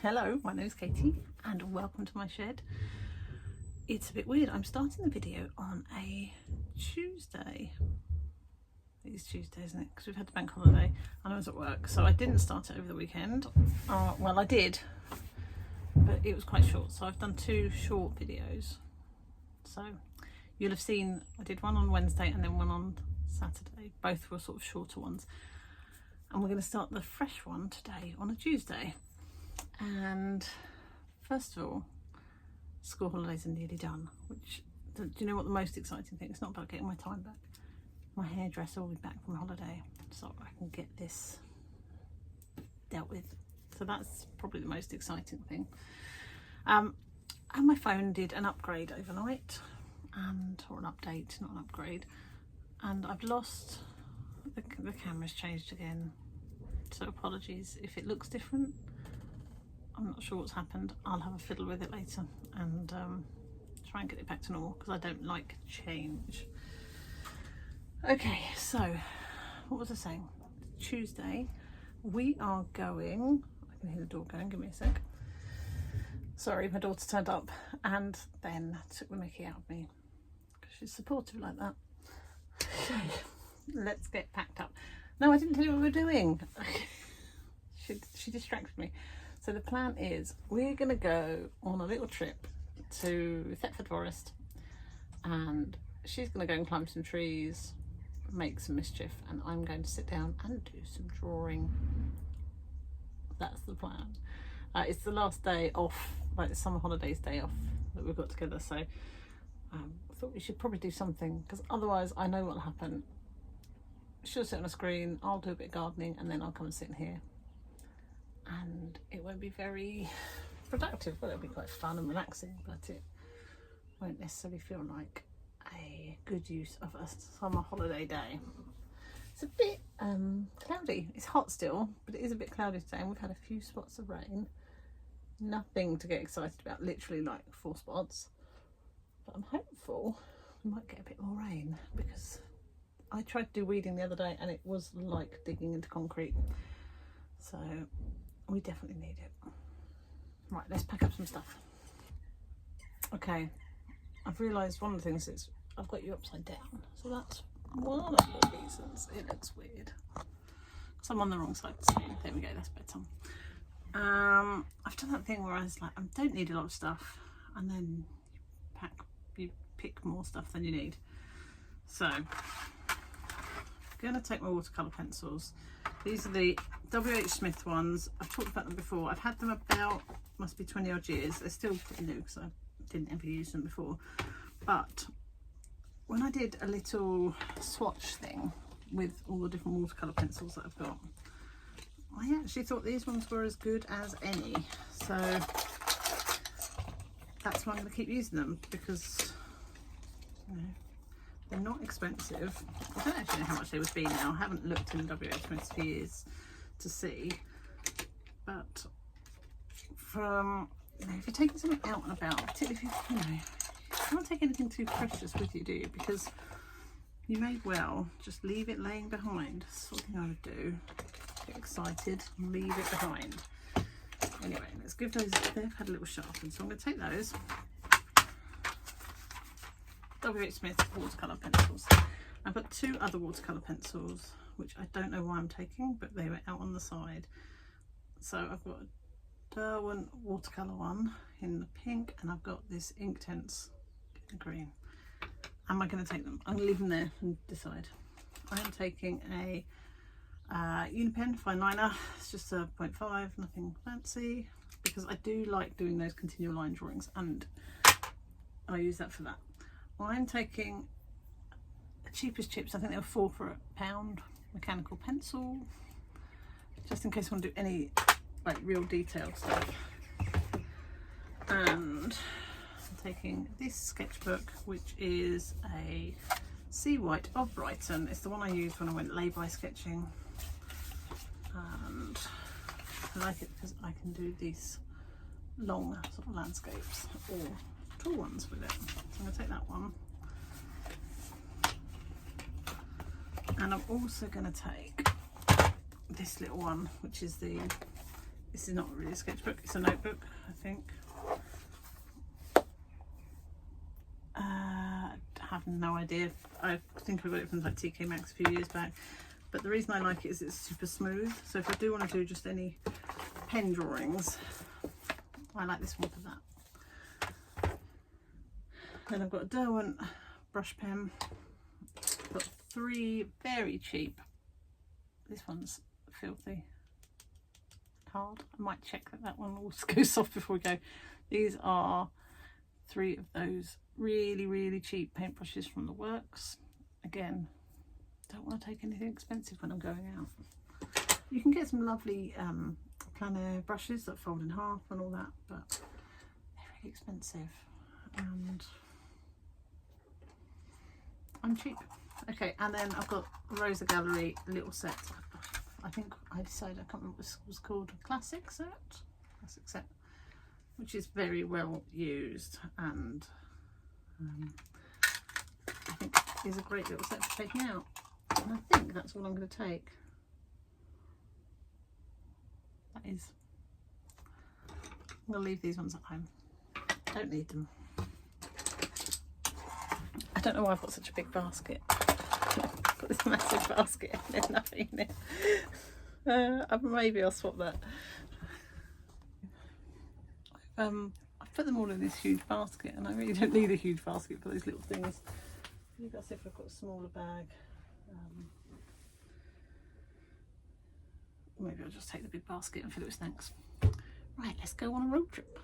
Hello, my name is Katie and welcome to my shed. It's a bit weird, I'm starting the video on a Tuesday. It is Tuesday, isn't it? Because we've had the bank holiday and I was at work, so I didn't start it over the weekend. Well, I did, but it was quite short, so I've done two short videos. So you'll have seen I did one on Wednesday and then one on Saturday. Both were sort of shorter ones. And we're going to start the fresh one today on a Tuesday. And first of all, school holidays are nearly done, which, do you know what the most exciting thing? It's not about getting my time back. My hairdresser will be back from holiday, so I can get this dealt with. So that's probably the most exciting thing. And my phone did an upgrade overnight, or an update, not an upgrade. And I've lost, the camera's changed again. So apologies if it looks different. I'm not sure what's happened. I'll have a fiddle with it later and try and get it back to normal because I don't like change. Okay, so what was I saying? Tuesday, we are going, I can hear the door going, give me a sec. Sorry, my daughter turned up and then took the mickey out of me because she's supportive like that. Okay, let's get packed up. No, I didn't tell you what we were doing. She distracted me. So the plan is we're going to go on a little trip to Thetford Forest and she's going to go and climb some trees, make some mischief, and I'm going to sit down and do some drawing. That's the plan. It's the last day off, like the summer holidays day off that we've got together, so I thought we should probably do something because otherwise I know what'll happen. She'll sit on a screen, I'll do a bit of gardening, and then I'll come and sit in here. And it won't be very productive. Well, it'll be quite fun and relaxing, but it won't necessarily feel like a good use of a summer holiday day. It's a bit cloudy. It's hot still, but it is a bit cloudy today, and we've had a few spots of rain. Nothing to get excited about, literally like 4 spots. But I'm hopeful we might get a bit more rain because I tried to do weeding the other day and it was like digging into concrete. So we definitely need it. Right, let's pack up some stuff. Okay, I've realised one of the things is I've got you upside down. So that's one of the reasons it looks weird. So I'm on the wrong side. So there we go, that's better. I've done that thing where I was like, I don't need a lot of stuff. And then you pick more stuff than you need. So I'm going to take my watercolour pencils. These are the W.H. Smith ones. I've talked about them before. I've had them about, must be 20 odd years. They're still pretty new because I didn't ever use them before. But when I did a little swatch thing with all the different watercolour pencils that I've got, I actually thought these ones were as good as any. So that's why I'm going to keep using them because, you know, they're not expensive. I don't actually know how much they would be now. I haven't looked in the W.H. Smith's for years to see. But from, you know, if you're taking something out and about, particularly if you can't take anything too precious with you, do you? Because you may well just leave it laying behind. That's the sort of thing I would do. Get excited and leave it behind. Anyway, let's give those, they've had a little sharpen, so I'm going to take those. W.H. Smith watercolour pencils. I've got 2 other watercolour pencils which I don't know why I'm taking, but they were out on the side. So I've got a Derwent watercolour one in the pink, and I've got this Inktense in the green. Am I going to take them? I'm going to leave them there and decide. I am taking a Unipen fine liner. It's just a 0.5, nothing fancy, because I do like doing those continual line drawings and I use that for that. I'm taking the cheapest chips, I think they were 4 for £1, mechanical pencil, just in case I want to do any like real detailed stuff. And I'm taking this sketchbook, which is a Sea White of Brighton. It's the one I used when I went lay-by sketching, and I like it because I can do these long sort of landscapes or tall ones with it. So I'm going to take that one, and I'm also going to take this little one, which is the This is not really a sketchbook, it's a notebook, I think. I have no idea. I think I got it from like TK Maxx a few years back. But the reason I like it is it's super smooth. So if I do want to do just any pen drawings, I like this one for that. Then I've got a Derwent brush pen. Got 3 very cheap. This one's filthy hard. I might check that one will go soft before we go. These are 3 of those really cheap paintbrushes from the works. Again, don't want to take anything expensive when I'm going out. You can get some lovely plein brushes that fold in half and all that, but they're really expensive and I'm cheap. Okay, and then I've got Rosa Gallery little set. I think I decided, I can't remember what it was called, a classic set, which is very well used and I think is a great little set for taking out. And I think that's all I'm going to take. That is. I'm going to leave these ones at home. Don't need them. I don't know why I've got such a big basket. I've got this massive basket and there's nothing in it. Maybe I'll swap that. I've put them all in this huge basket and I really don't need a huge basket for those little things. Maybe I'll see if I've got a smaller bag. Maybe I'll just take the big basket and fill it with snacks. Right, let's go on a road trip.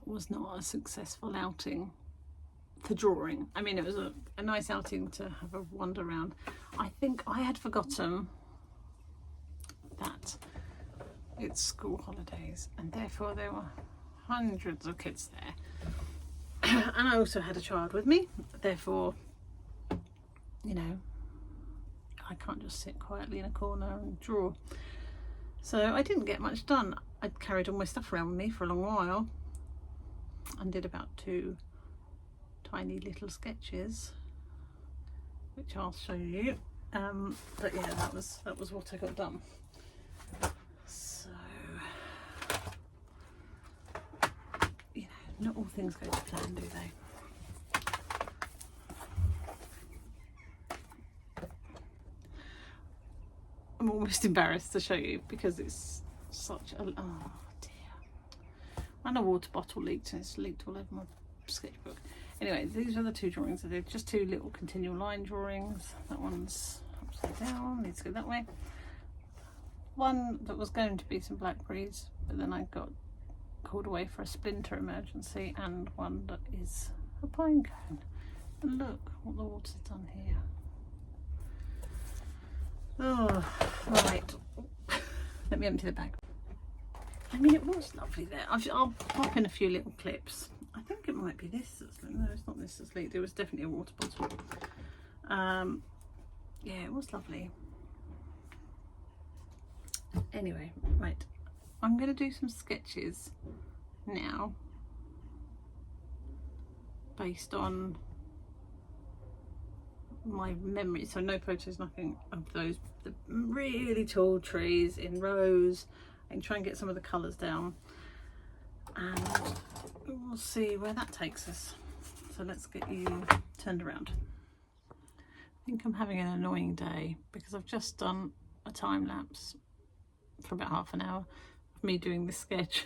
Was not a successful outing for drawing. I mean, it was a nice outing to have a wander around. I think I had forgotten that it's school holidays and therefore there were hundreds of kids there. And I also had a child with me, therefore, you know, I can't just sit quietly in a corner and draw. So I didn't get much done. I'd carried all my stuff around with me for a long while and did about 2 tiny little sketches, which I'll show you. But yeah, that was what I got done. So, you know, not all things go to plan, do they? I'm almost embarrassed to show you because it's such a, oh dear. And a water bottle leaked and it's leaked all over my sketchbook. Anyway, these are the two drawings I did, just two little continual line drawings. That one's upside down, needs to go that way. One that was going to be some blackberries, but then I got called away for a splinter emergency, and one that is a pine cone. And look what the water's done here. Oh, right. Let me empty the bag. I mean, it was lovely there. I'll pop in a few little clips. I think it might be this that's leaked. No, it's not this that's leaked. It was definitely a water bottle. Yeah, it was lovely. Anyway, right. I'm going to do some sketches now based on my memory. So no photos, nothing of those the really tall trees in rows, and try and get some of the colours down, and we'll see where that takes us. So let's get you turned around. I think I'm having an annoying day because I've just done a time lapse for about half an hour of me doing the sketch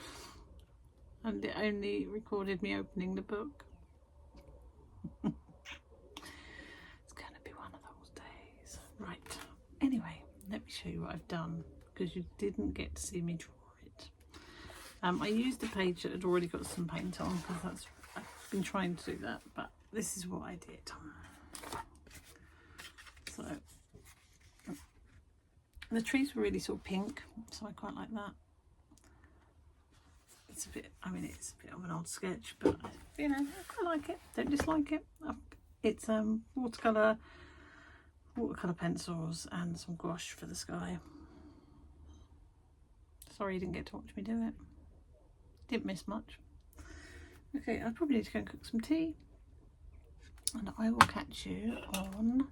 and it only recorded me opening the book. It's gonna be one of those days. Right, anyway, let me show you what I've done because you didn't get to see me draw it. I used a page that had already got some paint on because I've been trying to do that, but this is what I did. So the trees were really sort of pink, so I quite like that. It's a bit, I mean, it's a bit of an odd sketch, but you know, I quite like it. Don't dislike it. It's watercolour pencils and some gouache for the sky. Sorry you didn't get to watch me do it. Didn't miss much. Okay, I probably need to go and cook some tea, and I will catch you on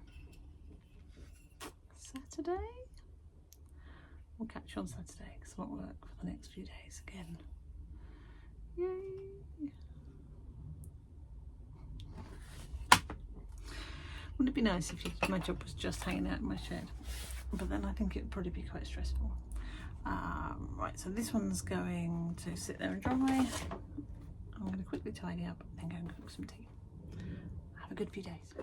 Saturday. We'll catch you on Saturday because I won't work for the next few days again. Yay! Wouldn't it be nice if my job was just hanging out in my shed? But then I think it would probably be quite stressful. Right, so this one's going to sit there and dry. I'm going to quickly tidy up and then go and cook some tea. Have a good few days.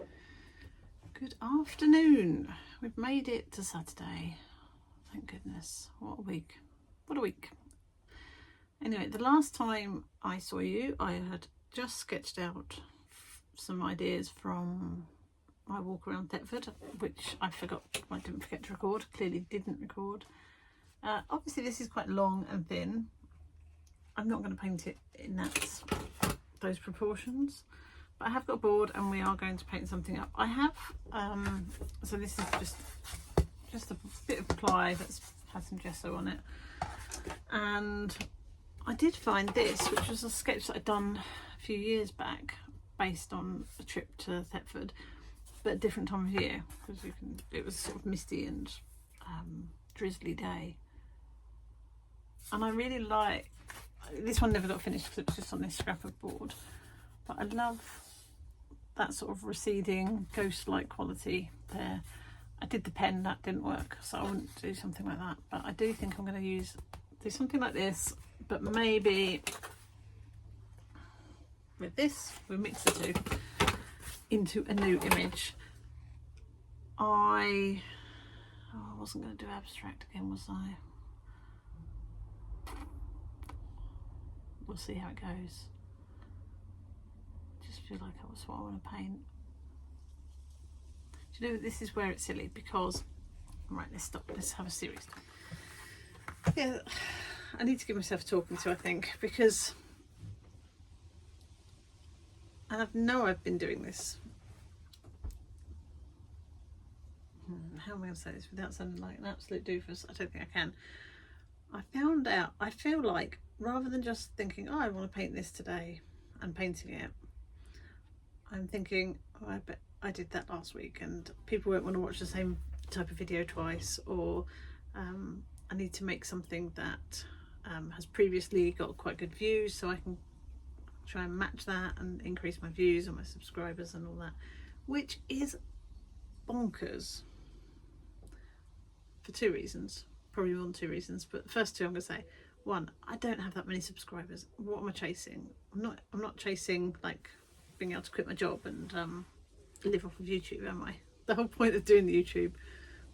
Good afternoon. We've made it to Saturday. Thank goodness. What a week. What a week. Anyway, the last time I saw you, I had just sketched out some ideas from my walk around Thetford, which I didn't forget to record, clearly didn't record. Obviously this is quite long and thin. I'm not going to paint it in those proportions, but I have got a board and we are going to paint something up. I have, so this is just a bit of ply that's had some gesso on it, and I did find this, which was a sketch that I'd done a few years back based on a trip to Thetford, but a different time of year because it was sort of misty and drizzly day, and I really like this one. Never got finished because it was just on this scrap of board, but I love that sort of receding ghost-like quality there. I did the pen, that didn't work, so I wouldn't do something like that, but I do think I'm going to do something like this, but maybe with this, we mix the two into a new image. I wasn't going to do abstract again, was I? We'll see how it goes. Just feel like that was what I want to paint. Do you know, this is where it's silly because, right, let's stop, let's have a serious. Yeah, I need to give myself talking to, I think, because, and I know I've been doing this. How am I going to say this without sounding like an absolute doofus? I don't think I can. I found out, I feel like rather than just thinking, oh, I want to paint this today and painting it, I'm thinking, oh, I bet I did that last week and people won't want to watch the same type of video twice, or I need to make something that has previously got quite good views so I can try and match that and increase my views and my subscribers and all that, which is bonkers for two reasons, probably more than two reasons, but the first two I'm going to say. One, I don't have that many subscribers. What am I chasing? I'm not chasing like being able to quit my job and live off of YouTube, am I? The whole point of doing the YouTube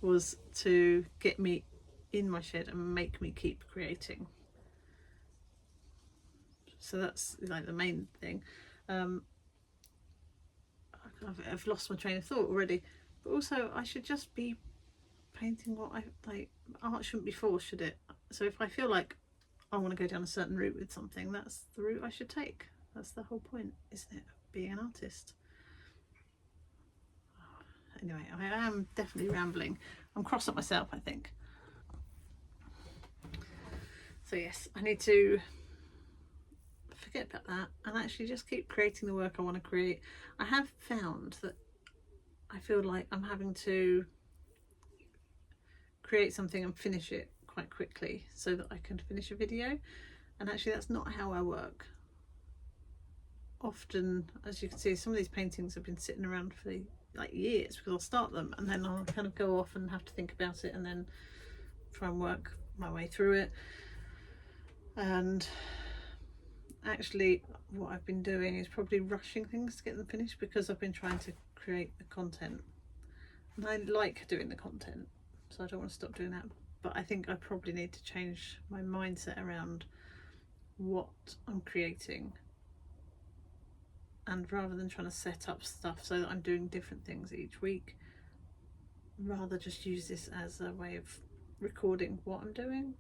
was to get me in my shed and make me keep creating. So that's like the main thing. I've lost my train of thought already, but also I should just be painting what I like. Art shouldn't be forced, should it? So if I feel like I want to go down a certain route with something, that's the route I should take. That's the whole point, isn't it, of being an artist? Anyway, I am definitely rambling. I'm cross at myself, I think. So yes, I need to forget about that and actually just keep creating the work I want to create. I have found that I feel like I'm having to create something and finish it quite quickly so that I can finish a video, and actually that's not how I work. Often, as you can see, some of these paintings have been sitting around for like years, because I'll start them and then I'll kind of go off and have to think about it and then try and work my way through it. And actually what I've been doing is probably rushing things to get them finished, because I've been trying to create the content and I like doing the content, so I don't want to stop doing that. But I think I probably need to change my mindset around what I'm creating, and rather than trying to set up stuff so that I'm doing different things each week, rather just use this as a way of recording what I'm doing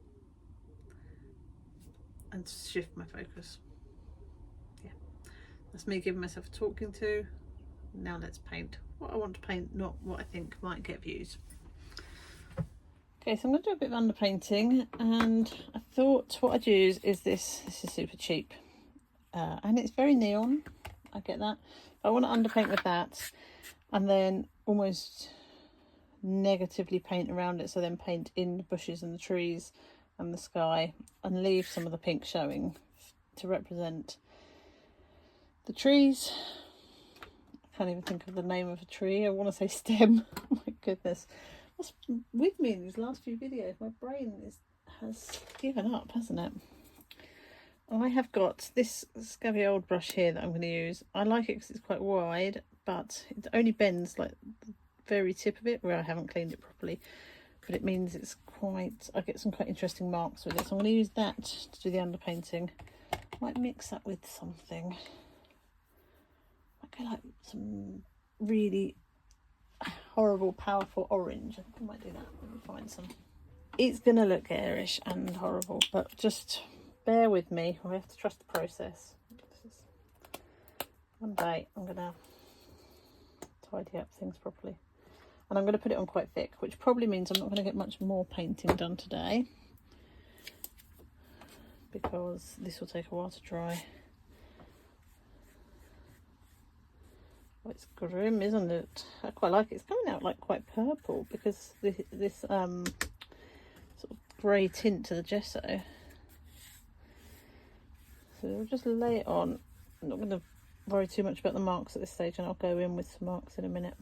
and shift my focus. Yeah, that's me giving myself a talking to. Now let's paint what I want to paint, not what I think might get views. Okay, so I'm going to do a bit of underpainting, and I thought what I'd use is this. This is super cheap and it's very neon, I get that, but I want to underpaint with that and then almost negatively paint around it, so then paint in the bushes and the trees and the sky and leave some of the pink showing to represent the trees. I can't even think of the name of a tree. I want to say stem. Oh my goodness, what's with me in these last few videos? My brain has given up, hasn't it? I have got this scabby old brush here that I'm going to use. I like it because it's quite wide, but it only bends like the very tip of it, where I haven't cleaned it properly, but it means it's quite, I get some quite interesting marks with it, so I'm going to use that to do the underpainting. Might mix that with something, might go like some really horrible powerful orange. I think I might do that. Let me find some. It's going to look garish and horrible, but just bear with me. We have to trust the process. One day I'm going to tidy up things properly, and I'm going to put it on quite thick, which probably means I'm not going to get much more painting done today, because this will take a while to dry. Oh, it's grim, isn't it? I quite like it. It's coming out like quite purple because this sort of grey tint to the gesso. So we'll just lay it on. I'm not going to worry too much about the marks at this stage, and I'll go in with some marks in a minute.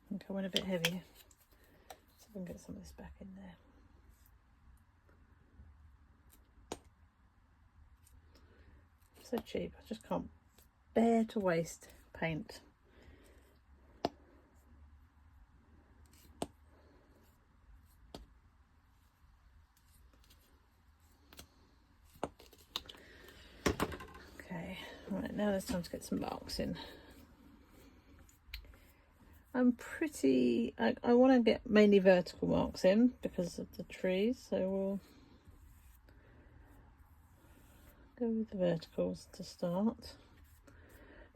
I think I went a bit heavier, so I can get some of this back in there. So cheap, I just can't bear to waste paint. Okay, right, now there's time to get some marks in. I'm pretty, I want to get mainly vertical marks in because of the trees, so we'll go with the verticals to start.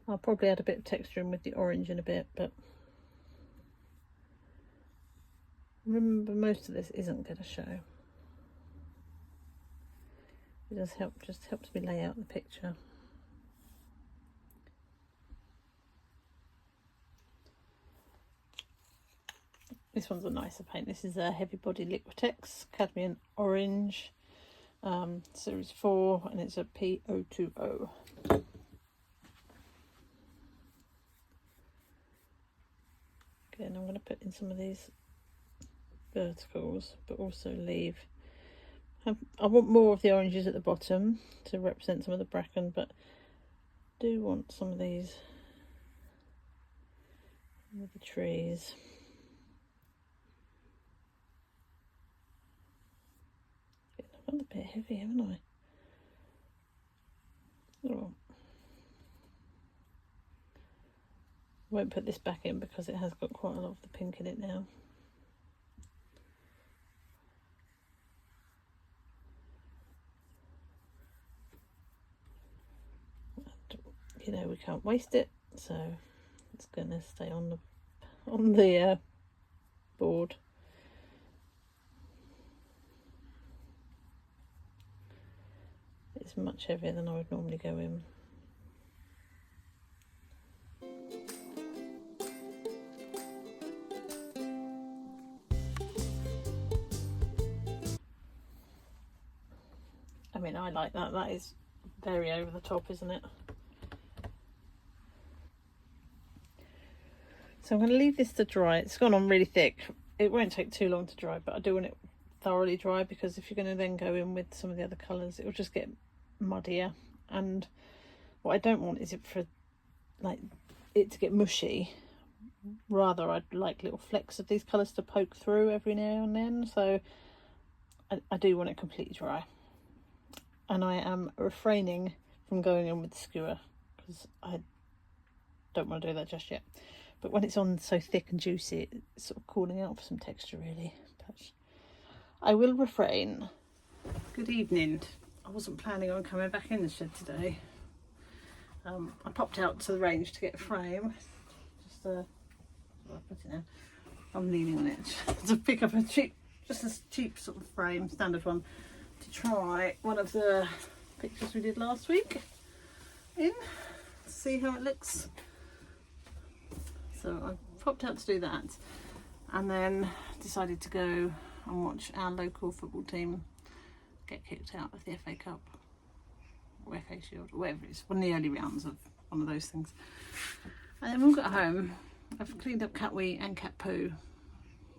I'll probably add a bit of texture in with the orange in a bit, but remember, most of this isn't going to show. It does help, just helps me lay out the picture. This one's a nicer paint. This is a heavy body liquitex cadmium orange. series 4, and it's a P020. Again, I'm going to put in some of these verticals, but also leave. I want more of the oranges at the bottom to represent some of the bracken, but do want some of these with the trees. I've gone a bit heavy, haven't I? Oh. Won't put this back in because it has got quite a lot of the pink in it now. And, you know, we can't waste it, so it's going to stay on the board. It's much heavier than I would normally go in. I mean, I like that. That is very over the top, isn't it? So I'm going to leave this to dry. It's gone on really thick. It won't take too long to dry, but I do want it thoroughly dry, because if you're going to then go in with some of the other colours, it will just get muddier. And what I don't want is it to get mushy. Rather, I'd like little flecks of these colours to poke through every now and then. So I do want it completely dry. And I am refraining from going in with the skewer because I don't want to do that just yet. But when it's on so thick and juicy, it's sort of calling out for some texture, really. But I will refrain. Good evening. I wasn't planning on coming back in the shed today. I popped out to the range to get a frame. Just I'll put it now. I'm leaning on it to pick up a cheap sort of frame, standard one, to try one of the pictures we did last week in, see how it looks. So I popped out to do that, and then decided to go and watch our local football team get kicked out of the FA Cup or FA Shield, or whatever it is, one of the early rounds of one of those things. And then when we got home, I've cleaned up cat wee and cat poo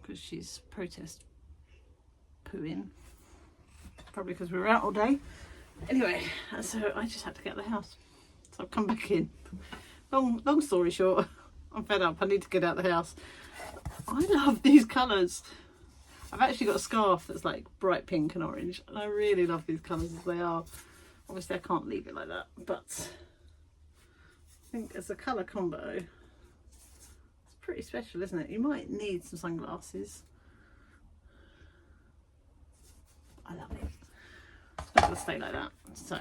because she's protest pooing, probably because we were out all day. Anyway, so I just had to get out of the house, so I've come back in. Long story short, I'm fed up. I need to get out of the house. I love these colours. I've actually got a scarf that's like bright pink and orange, and I really love these colours as they are. Obviously I can't leave it like that, but I think as a colour combo, it's pretty special, isn't it? You might need some sunglasses. I love it. It's not going to stay like that. So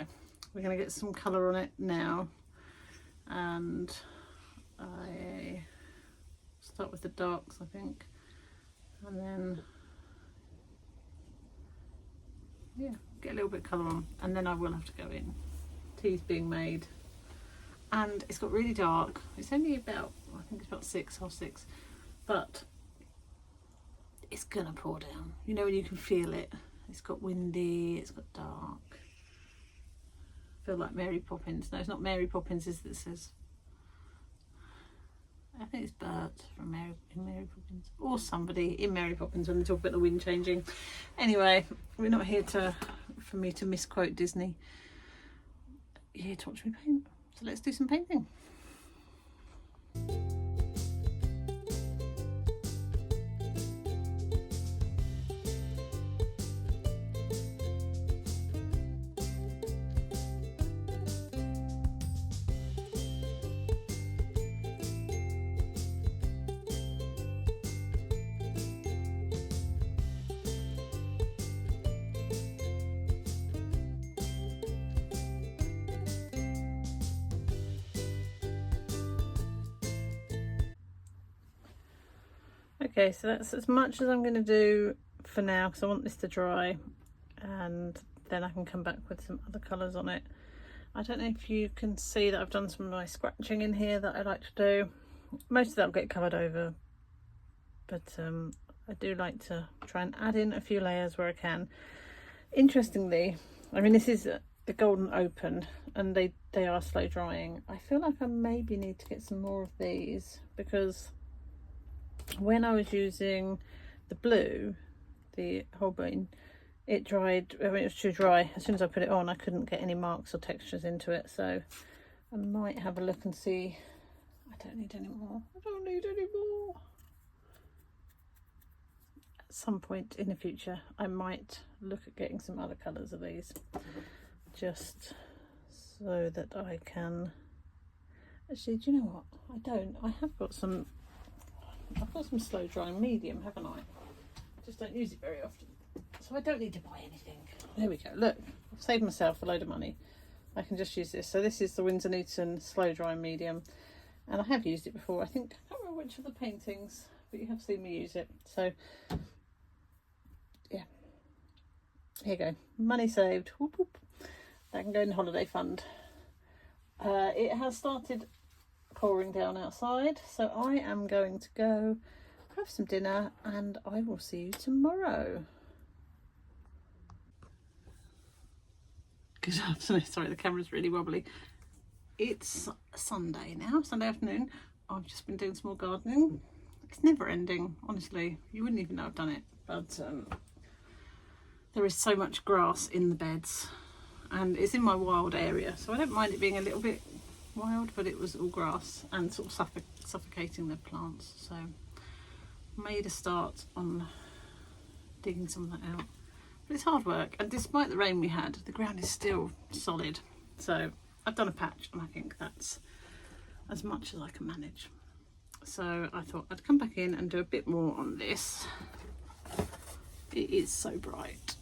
we're going to get some colour on it now, and I start with the darks, I think, and then yeah, get a little bit of colour on, and then I will have to go in. Tea's being made, and it's got really dark. It's only about, I think it's about 6:30, but it's gonna pour down. You know when you can feel it. It's got windy, it's got dark. I feel like Mary Poppins. No, it's not Mary Poppins, is it? It says, I think it's Bert from Mary Poppins, or somebody in Mary Poppins when they talk about the wind changing. Anyway, we're not here for me to misquote Disney. You're here to watch me paint, so let's do some painting. Okay, so that's as much as I'm going to do for now, because I want this to dry, and then I can come back with some other colours on it. I don't know if you can see that I've done some nice scratching in here that I like to do. Most of that will get covered over, but I do like to try and add in a few layers where I can. Interestingly, I mean, this is the golden open, and they are slow drying. I feel like I maybe need to get some more of these, because when I was using the blue, the whole bean, it dried. I mean, it was too dry. As soon as I put it on, I couldn't get any marks or textures into it. So I might have a look and see. I don't need any more. I don't need any more. At some point in the future, I might look at getting some other colours of these, just so that I can. Actually, do you know what? I don't. I have got some. I've got some slow drying medium, haven't I? Just don't use it very often, so I don't need to buy anything. There we go. Look, I've saved myself a load of money. I can just use this. So this is the Winsor Newton slow drying medium, and I have used it before. I can't remember which of the paintings, but you have seen me use it. So yeah, here you go. Money saved. Whoop, whoop. That can go in the holiday fund. It has started pouring down outside, so I am going to go have some dinner, and I will see you tomorrow. Good afternoon. Sorry, the camera's really wobbly. It's Sunday now, Sunday afternoon. I've just been doing some more gardening. It's never ending, honestly. You wouldn't even know I've done it, but there is so much grass in the beds, and it's in my wild area, so I don't mind it being a little bit wild, but it was all grass and sort of suffocating the plants. So made a start on digging some of that out, but it's hard work, and despite the rain we had, the ground is still solid. So I've done a patch, and I think that's as much as I can manage. So I thought I'd come back in and do a bit more on this. It is so bright.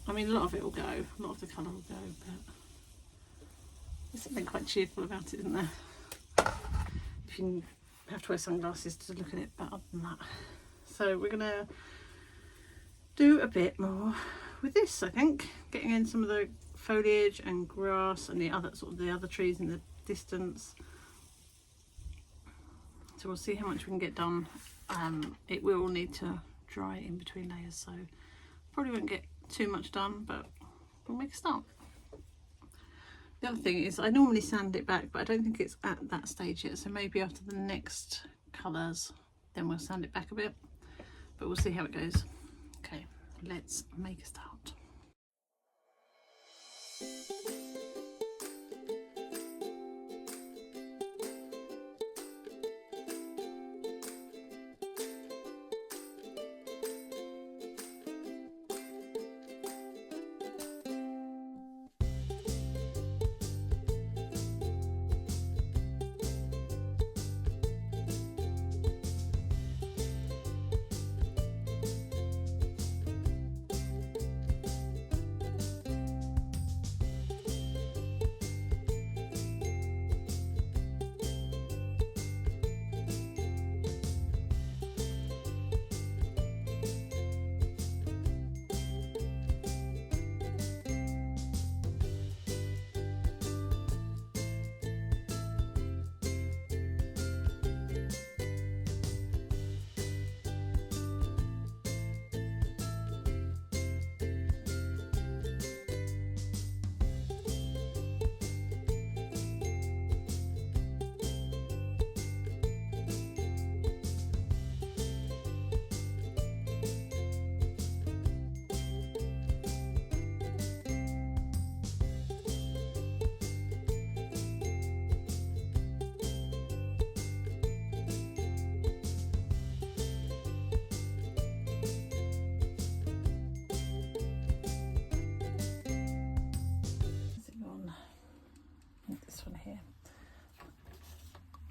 I mean, a lot of it will go, a lot of the colour will go, but there's something quite cheerful about it, isn't there? If you have to wear sunglasses to look at it, but other than that. So we're gonna do a bit more with this, I think, getting in some of the foliage and grass and the other trees in the distance. So we'll see how much we can get done. It will need to dry in between layers, so probably won't get too much done, but we'll make a start. The other thing is, I normally sand it back, but I don't think it's at that stage yet, so maybe after the next colours then we'll sand it back a bit, but we'll see how it goes. Okay, let's make a start.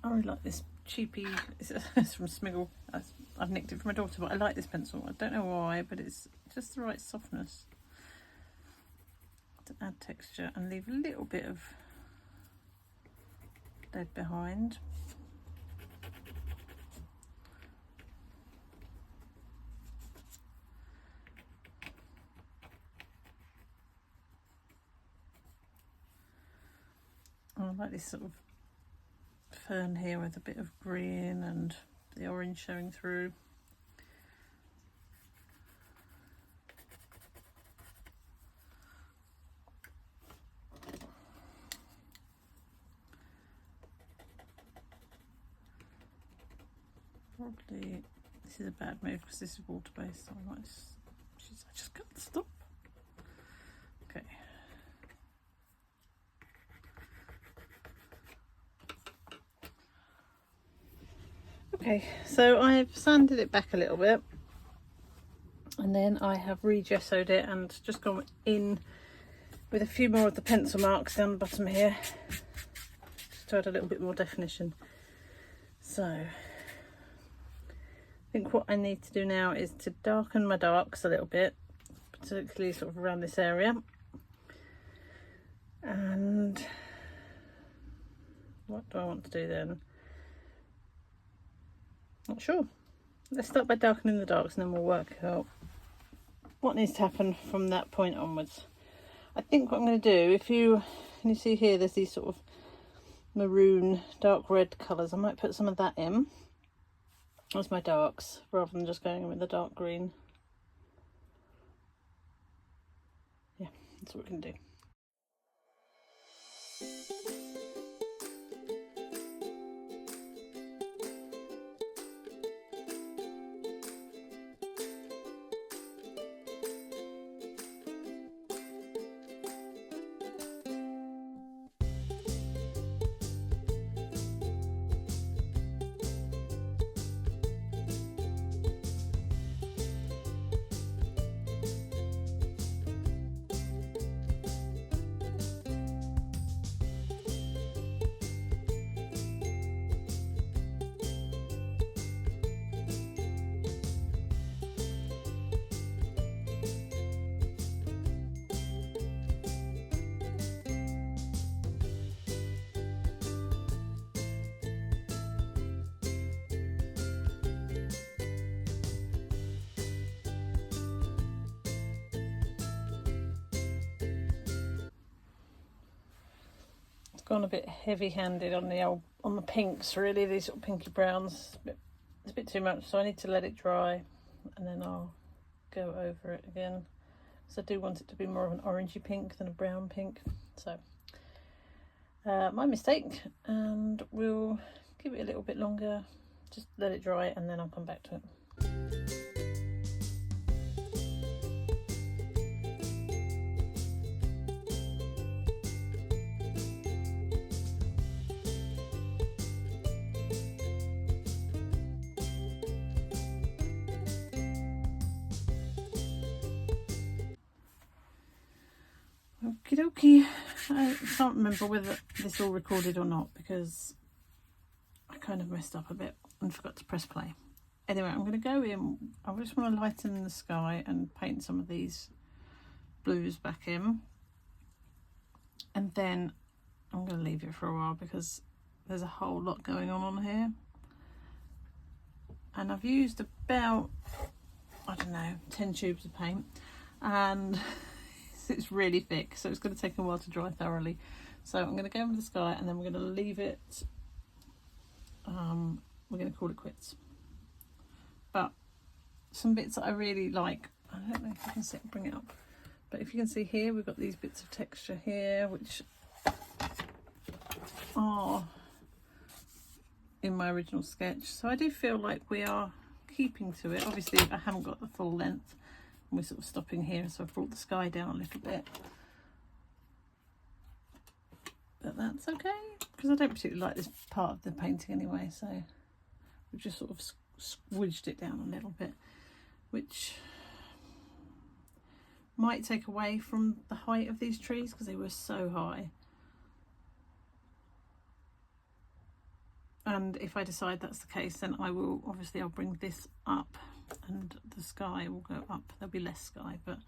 I really like this cheapy, it's from Smiggle. I've nicked it from my daughter, but I like this pencil. I don't know why, but it's just the right softness to add texture and leave a little bit of lead behind. I like this sort of fern here with a bit of green and the orange showing through. probably, this is a bad move because this is water based, so I just can't stop. Okay. Okay, so I've sanded it back a little bit, and then I have re-gessoed it and just gone in with a few more of the pencil marks down the bottom here, just to add a little bit more definition. So I think what I need to do now is to darken my darks a little bit, particularly sort of around this area. And what do I want to do then? Not sure. Let's start by darkening the darks and then we'll work out what needs to happen from that point onwards. I think what I'm going to do, can you see here there's these sort of maroon dark red colours, I might put some of that in as my darks rather than just going in with the dark green. Yeah, that's what we can do. Gone a bit heavy-handed on the pinks, really, these sort of pinky browns. It's a bit too much, so I need to let it dry and then I'll go over it again. So I do want it to be more of an orangey pink than a brown pink. So my mistake, and we'll give it a little bit longer, just let it dry and then I'll come back to it. Okie dokie. I can't remember whether this all recorded or not because I kind of messed up a bit and forgot to press play. Anyway, I'm going to go in. I just want to lighten the sky and paint some of these blues back in, and then I'm going to leave it for a while because there's a whole lot going on here, and I've used about, I don't know, 10 tubes of paint, and it's really thick, so it's going to take a while to dry thoroughly. So I'm going to go over the sky and then we're going to leave it, we're going to call it quits. But some bits that I really like, I don't know if you can bring it up, but if you can see here, we've got these bits of texture here which are in my original sketch, so I do feel like we are keeping to it. Obviously I haven't got the full length, we're sort of stopping here, so I've brought the sky down a little bit, but that's okay because I don't particularly like this part of the painting anyway, so we've just sort of squidged it down a little bit, which might take away from the height of these trees because they were so high. And if I decide that's the case, then I'll bring this up and the sky will go up. There'll be less sky, but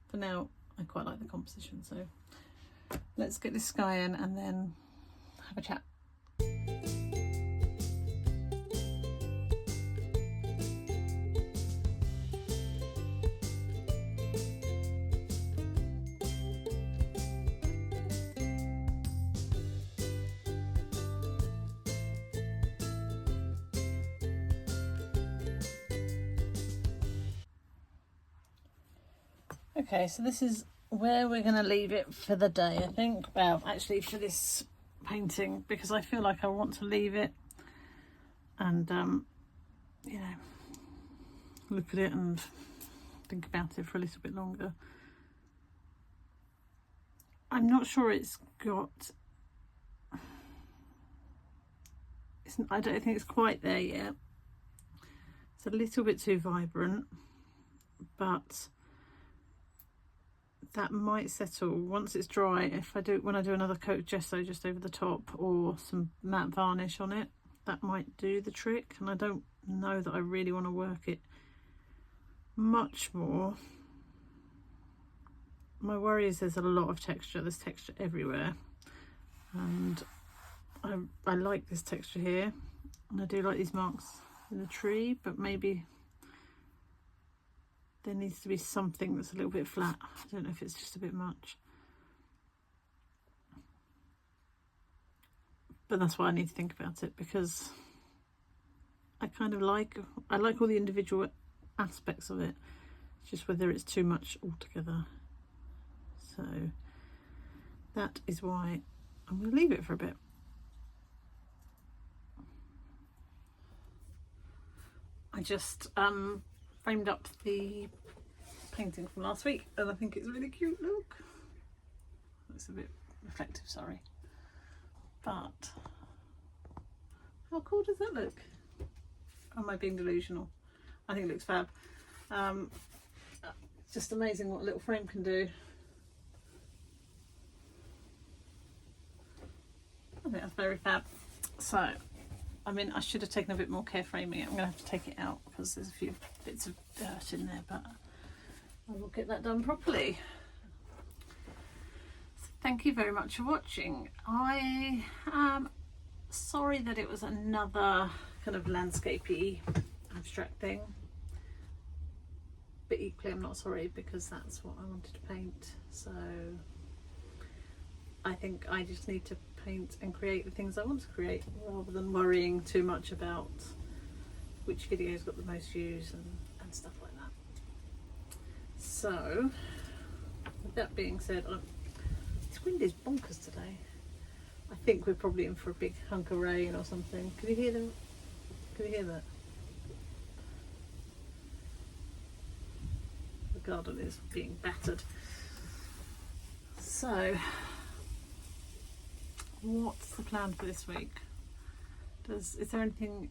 for now I quite like the composition. So let's get this sky in and then have a chat. Okay, so this is where we're going to leave it for the day, I think. Well, actually for this painting, because I feel like I want to leave it and you know, look at it and think about it for a little bit longer. I'm not sure it's got, I don't think it's quite there yet. It's a little bit too vibrant, but that might settle once it's dry. When I do another coat of gesso just over the top or some matte varnish on it, that might do the trick. And I don't know that I really want to work it much more. My worry is there's a lot of texture. There's texture everywhere, and I like this texture here, and I do like these marks in the tree, but maybe there needs to be something that's a little bit flat. I don't know if it's just a bit much, but that's why I need to think about it, because I kind of like all the individual aspects of it. It's just whether it's too much altogether. So that is why I'm going to leave it for a bit. I just framed up the painting from last week, and I think it's a really cute look. It's a bit reflective, sorry, but how cool does that look? Am I being delusional? I think it looks fab. It's just amazing what a little frame can do. I think that's very fab. So, I mean, I should have taken a bit more care framing it. I'm going to have to take it out because there's a few bits of dirt in there, but I will get that done properly. So thank you very much for watching. I am sorry that it was another kind of landscapey abstract thing, but equally I'm not sorry because that's what I wanted to paint. So I think I just need to paint and create the things I want to create rather than worrying too much about which video's got the most views and stuff like that. So with that being said, this wind is bonkers today. I think we're probably in for a big hunk of rain or something. Can you hear them? Can you hear that? The garden is being battered. So what's the plan for this week? Is there anything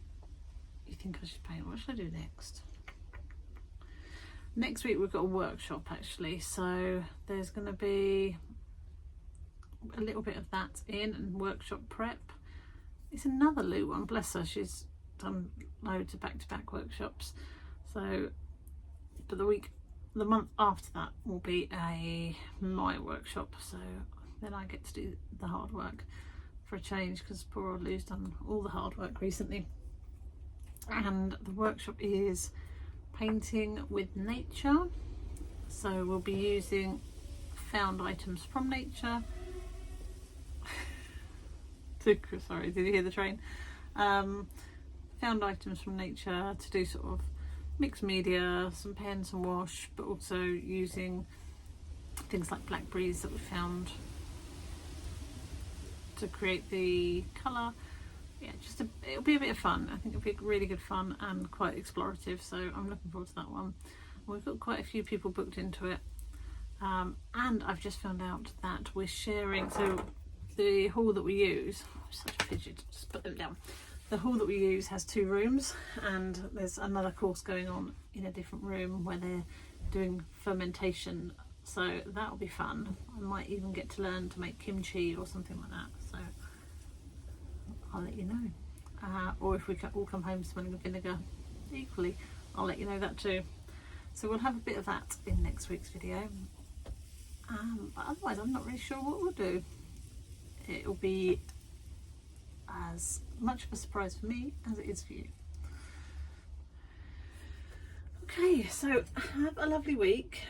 you think I should paint? What should I do next? Next week we've got a workshop actually, so there's going to be a little bit of that in and workshop prep. It's another Lou one, bless her, she's done loads of back-to-back workshops. So, but the month after that will be my workshop, so then I get to do the hard work for a change, because poor old Lou's done all the hard work recently. And the workshop is painting with nature, so we'll be using found items from nature. Sorry, did you hear the train? Found items from nature to do sort of mixed media, some pens and wash, but also using things like blackberries that we found to create the colour. Yeah, it'll be a bit of fun. I think it'll be really good fun and quite explorative, so I'm looking forward to that one. We've got quite a few people booked into it, and I've just found out that we're sharing, so the hall that we use, such a fidget, just put them down. The hall that we use has 2 rooms, and there's another course going on in a different room where they're doing fermentation, so that'll be fun. I might even get to learn to make kimchi or something like that, so I'll let you know. Or if we can all come home smelling of vinegar, equally I'll let you know that too. So we'll have a bit of that in next week's video, but otherwise I'm not really sure what we'll do. It'll be as much of a surprise for me as it is for you. Okay, so have a lovely week.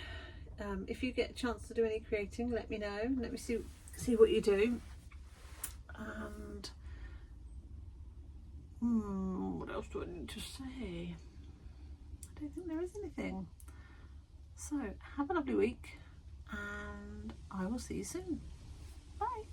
If you get a chance to do any creating, let me know. Let me see what you do. And what else do I need to say? I don't think there is anything. So have a lovely week, and I will see you soon. Bye.